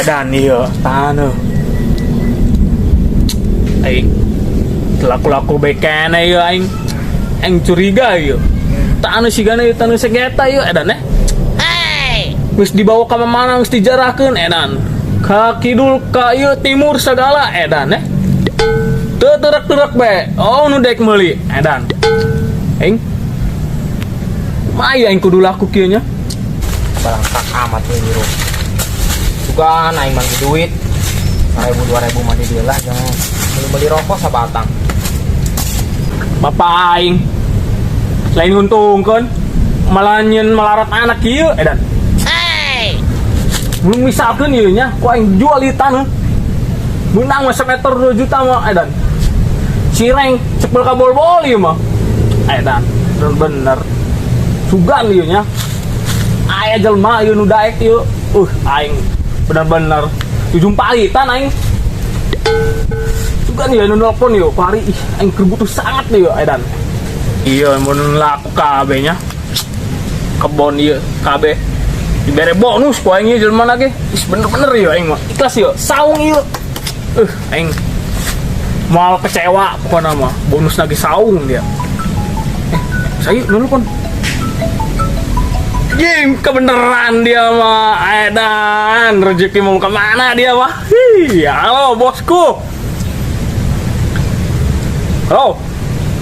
dan iya tanah aing laku-laku beken ayo aing curiga yo tanah sigana ieu tanah segeta yo edan geus dibawa ka mana geus dijarahkeun edan ka kidul ka ieu timur segala edan teu terak-terak be oh nu dek meuli edan aing maya aing kudu laku kieu nya Balangsak amat nih biro. Juga naik mandi duit 1.000-2.000 mandi dia lah yang beli rokok sabatang. Bapak aing lain untungkeun malah nyeun melarat anak kieu edan. Mun misalkeun ieu nya ku aing jual di tanah. Menang mah semeter 2 juta mah edan. Cireng cepel ka bol-bol ieu mah. Edan, bener. Sugan ieu nya. Aya jelema ieu nu daek ieu. Aing bener-bener ujung palitan aing. Sugan ieu nu nelpon ieu, pari aing keur butuh sangat ieu edan. Iya mun laku kabeh nya. Kebon ieu kabeh dibere bonus ku aing ieu jelema lagi. Bener-bener ieu aing mah. Ikhlas ieu, saung ieu. Aing moal kecewa pokona mah. Bonus lagi saung dia. Saya nelpon. Game kebenaran dia mah edan rezeki mau kemana dia mah halo bosku halo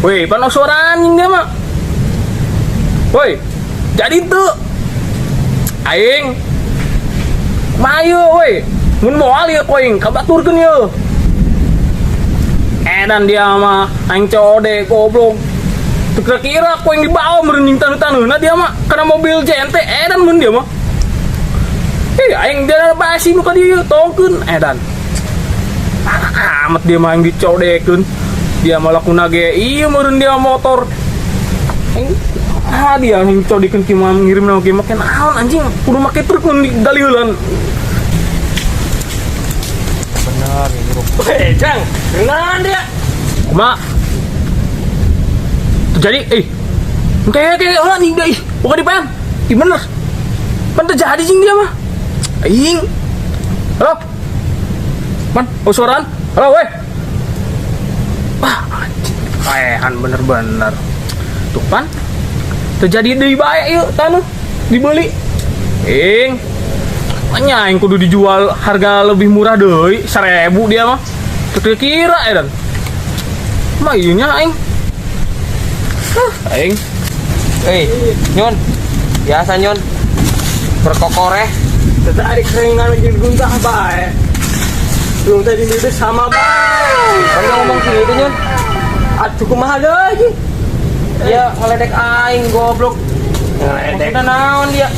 woi panas suara anjing dia mah woi jadi tuh aing mayu woi mun moal ieu koing kabaturkeun ieu edan dia mah aing code goblok kira-kira aku yang dibawa merending tanah-tanah nah dia mah kena mobil JNT edan mun dia mah aing dia basi muka dia tongkeun edan amat dia mah yang dicodekeun dia malah kuna ge ieu meureun dia motor dia yang codekeun ki mah ngirim na ge make naon anjing kudu make truk mun digali heulan Bener ya bro. Jang naon dia kumaha jadi kayak orang nih deh bukan dipan bener pan terjadi jing dia mah aing halo man suaraan halo weh wah kayahan bener-bener tuh pan terjadi di baik yuk tanah dibeli makanya yang kudu dijual harga lebih murah deh 1.000 dia mah kira-kira dan mainnya Aing. Nyun. Biasa nyun. Berkokoreh. Tetarik keringan lagi guntah bae. Belum tadi itu sama bae. Kan ngomong gitu nyun. Atuh kumaha deui? Dia ngeledek aing goblok. Ngeledek naon dia?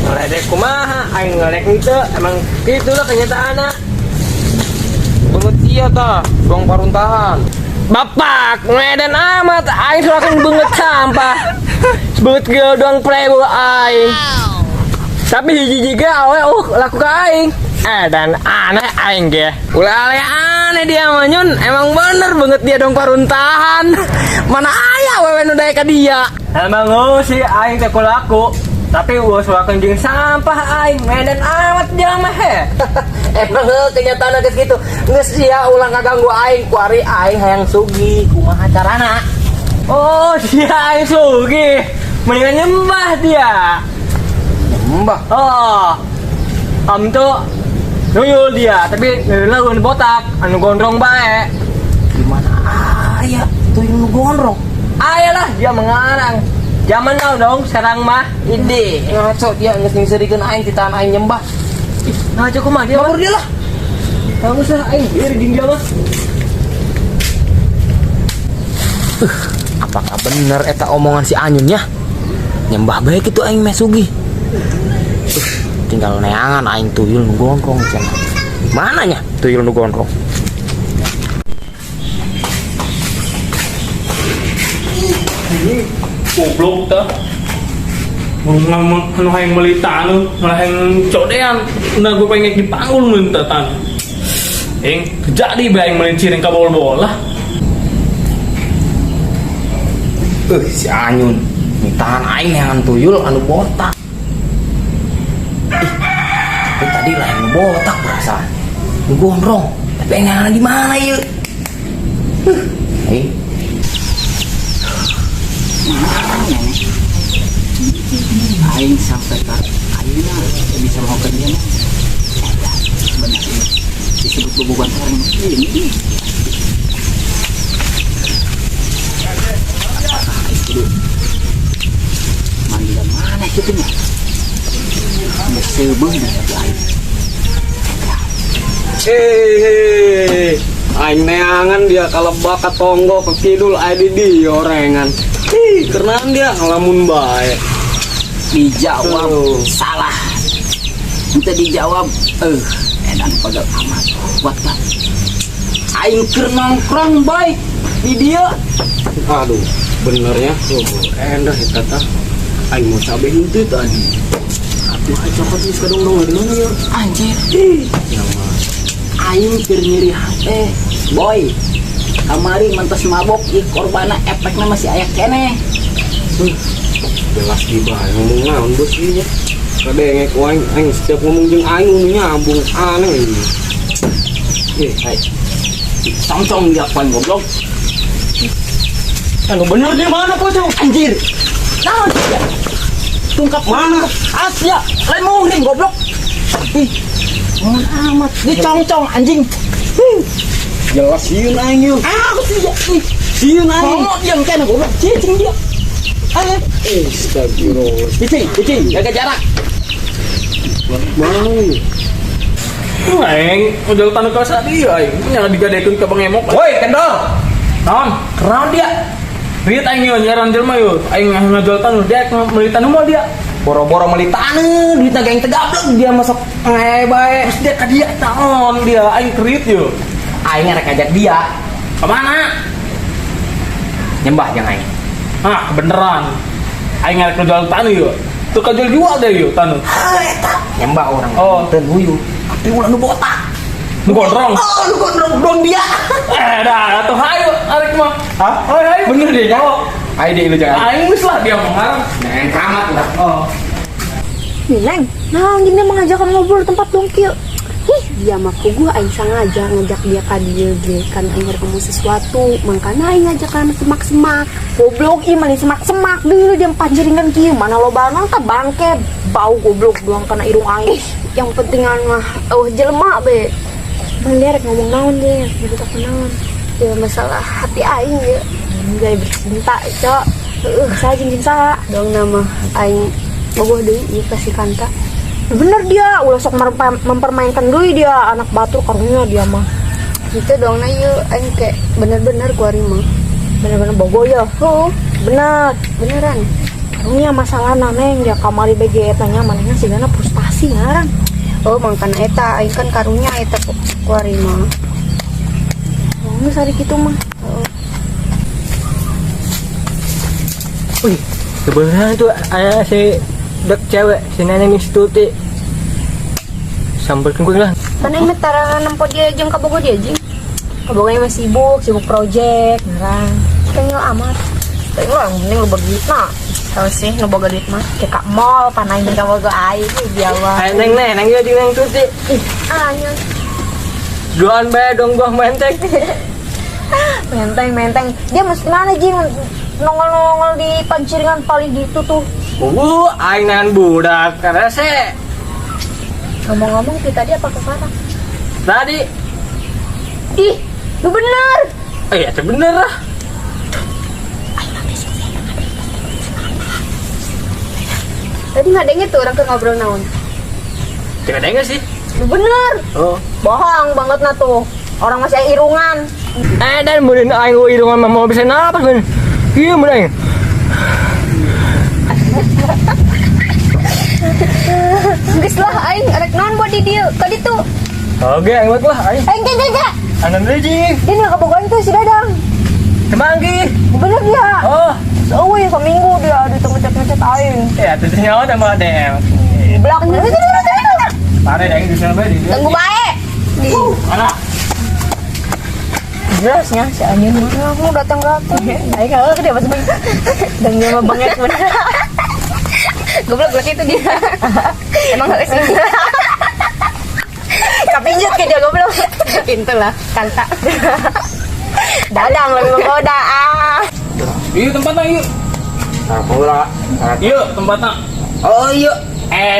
ngeledek kumaha? Aing ngeledek henteu, emang kitu lah kenyataanna. Beungeut ieu tah, doang paruntahan. Bapak, ngeden amat, aing surakeun beungeut sampah. Beungeut ge doang playboy aing. Tapi hiji ge awe laku ka aing. Dan aneh aing ge. Ulah aneh dia mah nyun, emang bener banget dia dong paruntahan. Mana aya wewe nu dae ka dia. Emang sih aing teh laku. Tapi surakeun jeung sampah aing, ngeden amat dia mah he. Emang kenyataan geus gitu. Geus sia ulang ngaganggu aing, ku ari aing hayang sugih, kumaha carana? Oh, dia aing sugih. Mendingan nyembah dia. Nyembah. Oh. Tuh nuyul dia, tapi nuyul botak, anu gondrong bae. Gimana aya tuyul nu gondrong? Ayalah dia mengarang. Zaman now dong, sekarang mah ide. Ngaco dia geus ngisirikeun aing ti tanah aing nyembah. Nah, cukup mah dia. Lapor dia lah. Kamu sah aing biar jeung dia mah. Apakah bener eta omongan si Anyun ya? Nyembah baik itu aing meh sugih. Tinggal neangan aing tuyul nu gondrong cenah. Mana nya tuyul nu gondrong? Goblok tah. Ngomong anu hayang meuli tanu, malah hayang codean. Nah gue pengen dipanggul mun teh tan. Jadi bae meuli ciring ka bol-bol lah. Si Anyun, nitahan aing neangan tuyul anu botak. Tadi tadi lah yang botak perasaan. Gondrong. Tapi yang di mana yuk? Aing sampai ke Aing bisa mau ke dia benar ini disebut bobogan orang ini. Itu manggilan mana itu nya? Mesebeng dari Aing. Aing neangan dia kalau bakat tonggo ke kidul di orengan. Karena dia ngelamun baik. Dijawab salah. Kita dijawab edan pegel amat. Kuat kan? Aing keur nongkrong baik di dia. Aduh, benernya endah ya kata. Aing mau cabai itu tadi. Aduh, cokot geus kadong-dong ya. Anjir. Ya mah. Aing keur nyeri hate. Boy. Kamari mantas mabok korbana efeknya masih ayak kene. Jelas di bae ngomong naon bos ieu nya. Kadengek aing setiap ngomong jeung aing ngomong nyambung aneh ini. Hai. Songcong dia poin goblok. Anu bener di mana kok tuh? Anjir. Naon dia? Tungkap Mana? Asya, lain mungkin goblok. Ih. Mohon amat. Dicongcong anjing. Jelas sieun aing yeuh. Aku sih. Sieun aing. Ngomong diam kene goblok. Cicing dia. Ayo. Astagfirullah. Cicing, jaga jarak. Mau. Aing udah tanu ka dia aing nya digadekeun ka Bang Emok. Woi, kendor. Naon? Kenaon dia? Riet aing yo nyaran jelema yo. Aing ngajual tanu dia meuli tanu moal dia. Boro-boro meuli tanu, duitna geng tegablek dia masuk bae. Terus dia ka dia naon dia aing kriet yo. Aing rek ajak dia Ka mana? nyembah yang aing. Ah, beneran. Aing ngarek jual tanu yo. Tuh kajual jual deh yo tanu. Nyembah orang. Oh. Teu huyu. Tapi ulah nu botak. Nu gondrong. Oh, lu gondrong dia. Dah, atuh hayu arek mah. Hah? Hayu. Bener dia nyawa. Ayo deh lu jangan. Aing geus lah dia mah ngarang. Neng kamat lah. Oh. Neng, nah gini mengajakkan ngobrol tempat dongkil. Dia mah ku gua aing sengaja ngajak dia ka dieu ge kan aing kamu sesuatu, makanya aing ngajak kana semak-semak. Goblok ieu mah semak-semak dulu dia panjeringan kieu mana loba nang teh bangke bau goblok doang kana irung aing. Yang pentingan mah jelema be. Mang dia rek ngomong naon dia, berita naon. Ya masalah hati aing ya. Gaya bercinta, cok. Saya jeung saha dong nama aing bogoh deui ieu kasih kanta. Bener dia ulah sok mempermainkan dulu dia anak batur karunya dia mah gitu dong nah yuk aing kayak bener-bener gua mah bener-bener bogo ya beneran karunya masalah neng dia kamari BG etanya manehna sigana frustasi ngaran mangkana eta aing kan karunya eta gua mah sari kitu mah Wih, sebenarnya tuh ada si dek cewek si nenek Mistuti sambalkan gue lah kan aing tara nempo dia jeung kabogo dia jeung kabogo mah sibuk project ngarang tengil amat tengil lah mending lu berduit nah tau sih nu boga duit mah ke ka mall panai jeung kabogo aing dia mah neng neng dia jeung neng Tuti anya doan bae dong gua menteng menteng dia mesti mana jing nongol di pancingan paling gitu tuh aing nangan budak karena se ngomong-ngomong kita tadi apa ke sana tadi ih lu bener iya itu bener lah tadi nggak dengar tuh orang ke ngobrol naon tidak ada sih lu bener bohong banget nah tuh orang masih irungan dan kemudian aing irungan mau bisa napas bener iya bener geus lah aing arek naon body dia tadi tuh oke aing buat lah aing enggak anan deui dia nggak kebogohan tuh si dadang semanggi bener dia oh wih seminggu dia di ngecet aing ya tuh nyawa sama dem belakang pare aing di sana bae di tunggu bae mana jelasnya si anjing mah aku datang aing kalau dia pas dan dia mah banget bener goblok itu dia emang gak sih Intulah kanta. Dadang lebih menggoda. Iya tempatnya yuk. Pura. Yuk tempatnya. Oh iya.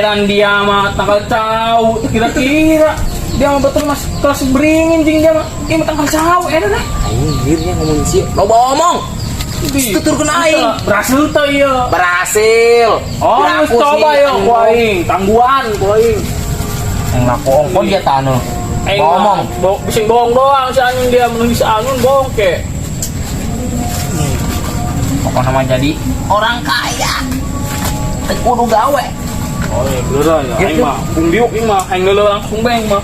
Dan dia mah tanggal cau. Kira-kira dia mah betul mas kelas beringin jing dia mah. Ini mah tanggal cau. Dan lah. Aing dirinya ngomong sih. Lo ngomong. Tuturkeun aing. Berhasil tuh iya. Berhasil. Oh, geus coba ya ku aing. Tangguhan ku aing. Yang laku ongkon dia tanu. Aing Ngomong. Bisa bohong doang si Anyun dia menulis Anyun bohong ke. Pokoknya mah jadi orang kaya. Teu kudu gawe. Oh iya bener ya. Aing mah bung biuk aing mah aing geuleuh langsung beng mah.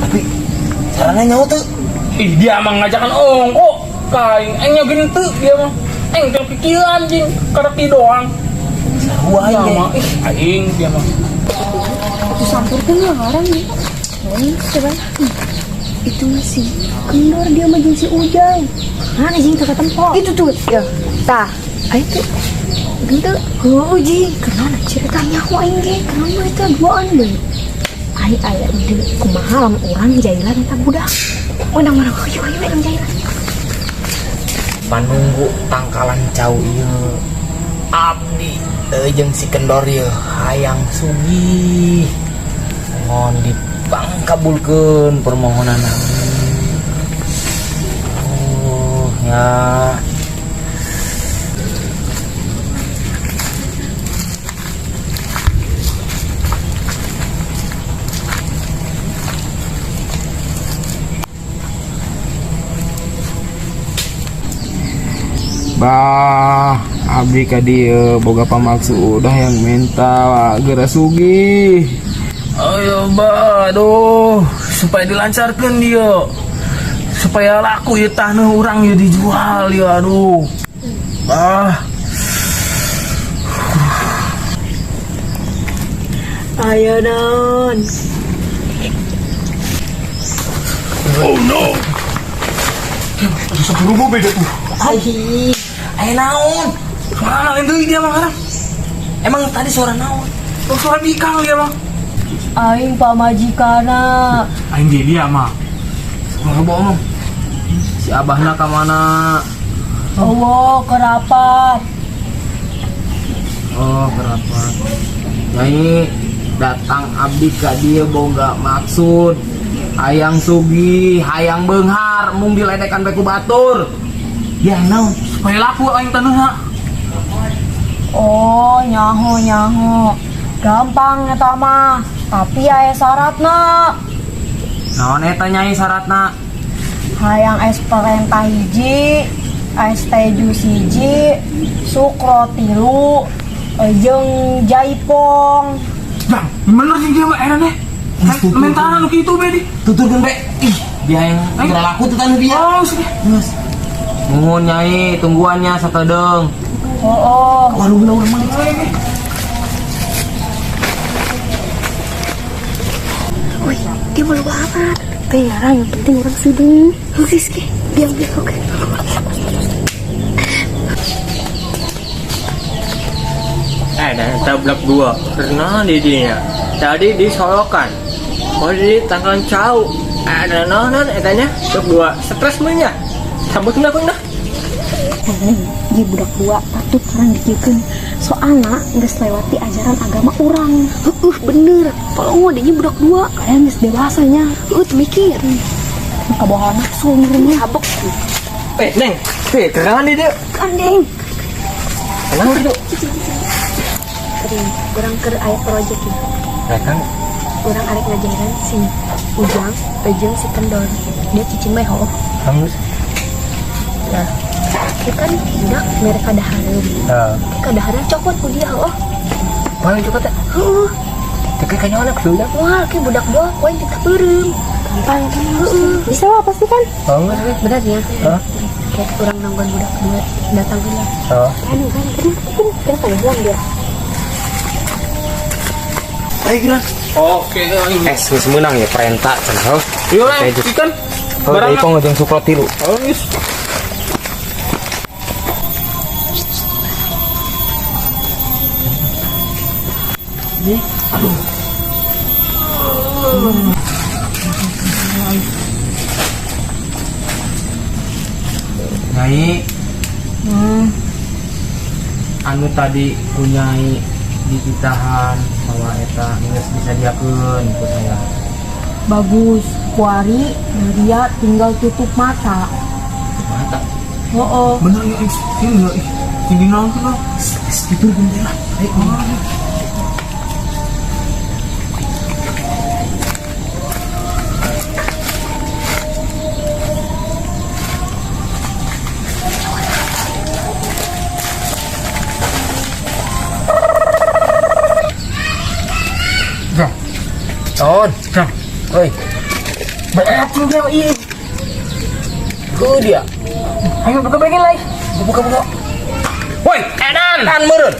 Tapi caranya nyawa tuh. Ih dia mah ngajakan ongko. Kain aing nyogeun teu dia mah. Aing teu pikiran anjing kareti doang. Sarua Dia aing. mah aing dia mah. Itu sampurkan lah orang nih. Coba. Itu masih kendor dia sama jeung si Ujang. Mana jing ke tempo? Itu tuh. Ya. Tah. Ayo tuh. Gitu. Uji. Kenapa ceritanya aku aing ge? Kenapa itu duaan deh? Ai aya ide kumaha lamun urang jailan eta budak. Undang mana yuk urang jailan. Panunggu tangkalan cau ieu. Abdi teu jeung si kendor ieu hayang sugih. Mohon dipangkabulkeun permohonan abdi. Oh, ya. Bah, abdi ka dieu boga pamaksud udah yang mental geura sugih. Ayo bah, aduh, supaya dilancarkan dia, supaya laku ya tanah orang ya dijual ya, aduh, Ayo non. Oh no, bisa berubah beda tuh. Ayo naon? Mana itu dia mah sekarang? Emang tadi suara naon? Oh, suara bikang dia mah. Aing pamajikana. Aing dia mah. Suara bohong. Si abahna ka mana? Allah kerapat. Oh, kenapa? Nyai datang abdi ka dieu boga maksud hayang sugih, hayang beunghar, mung diledekan bae ku batur. Ya naon? Supaya laku aing taneuhna. Oh nyaho. Gampang eta mah. Tapi aya syaratna. Naon eta nyai syaratna? Hayang es perentah hiji, es teh jus hiji, sukro 3, jeung jaipong. Bang, bener sih dia mah enak deh. Mentana nu kitu be di. Tuturkeun be. Ih, dia yang geura laku teu tanu dia. Oh, sih. Geus. Nuhun nyai, tungguannya sakedeung. Oh. Waduh bener urang mah. Wih, dia malu apa? Yang penting orang sedih. Lukis ke, diam. Oke. Dan tabrak 2 karena didinya tadi disolokan mau di tanggal cau ada nonon etanya tabrak 2 stres menya sambut kenapa nah Di budak 2 patut orang dikikeun soalna geus lewati ajaran agama urang. Bener. Kalau ngodenya budak 2 kalian geus dewasanya. Mikir. Kabohongan nafsu umurnya habek. neng kerangan dia Kandeng. kenapa gitu Kurang ke aya project ya. kan Kurang arek ngajaran si Ujang, jeung si Kendor. Dia cicing mah ho. kamu Nah, itu kan budak mereka dahareun. Kadahareun cokot ku dia ho. mana coba teh Heeh. teka kayaknya anak sudah Wah, ke budak 2 koin kita beureum. Gampang kan? Bisa lah pasti kan? banget sih Benar ya? Kayak orang nonggon budak 2 datang ke dia. Kan kenapa bilang dia? Ayo Giran. Oke, aing. Geus meunang ya perenta cenah. Yuk, Leng, ikan. Oh, Barang. dari kong jeung sukro 3. Oh, geus. Nyai, anu tadi kunyai dititahan bahwa eta geus bisa diakeun ku saya. Bagus, kuari dia tinggal tutup mata. Mata. Oh, Bener ya, ini ya, tinggi naon tuh lah. Itu jendela. Ton, oi, Banyak juga iya. ku dia. Ayo buka bagian lagi. Buka. Woi, edan meureun.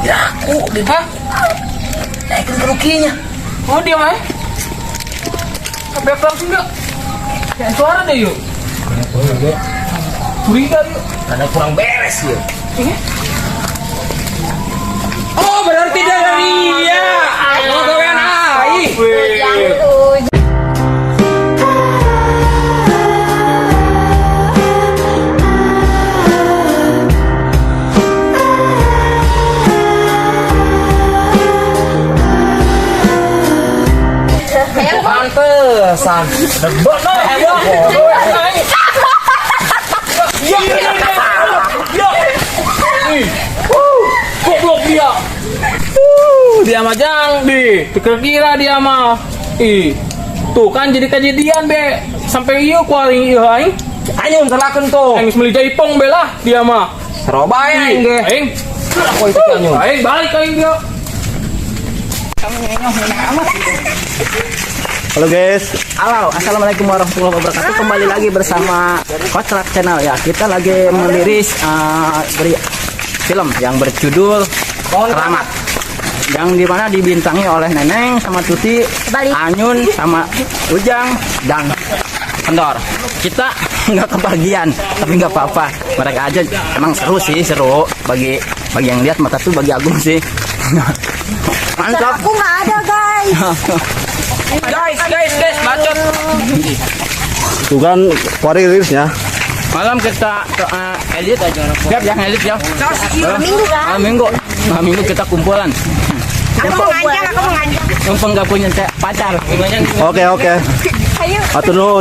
Ya, aku di naikin kerukinya. Oh dia mah. Sampai langsung enggak? Kayak suara deh yuk. Curiga yuk. Karena kurang beres ya. Oh, berarti dari dia. Mau gawean aing. Pantesan. Bener ya. Goblok dia. Dia mah jang di. Kira dia mah. Tuh kan jadi kejadian be. Sampai ieu kuaring ieu aing. Anyun salakeun tuh. Aing geus meuli jaipong be lah dia mah. Seroba ya aing ge. Aing. Aku itu anyun. Aing balik aing dia. Halo guys, halo, assalamualaikum warahmatullahi wabarakatuh. Kembali lagi bersama Koclak Channel ya. Kita lagi meliris film yang berjudul Keramat, yang dimana dibintangi oleh Neneng sama Tuti, Anyun sama Ujang dan Kendor. Kita nggak kebagian, tapi nggak apa-apa. Mereka aja emang seru bagi yang lihat, mata tuh bagi Agung sih. Mantap. aku nggak ada guys. Guys, bacot. Itu kan kuari rilisnya. Malam kita ke edit aja. Siap ya, edit ya. Minggu kan? Minggu kita kumpulan. Aku mau ngajak. Numpang gak punya pacar. Oke. Atur nuhun.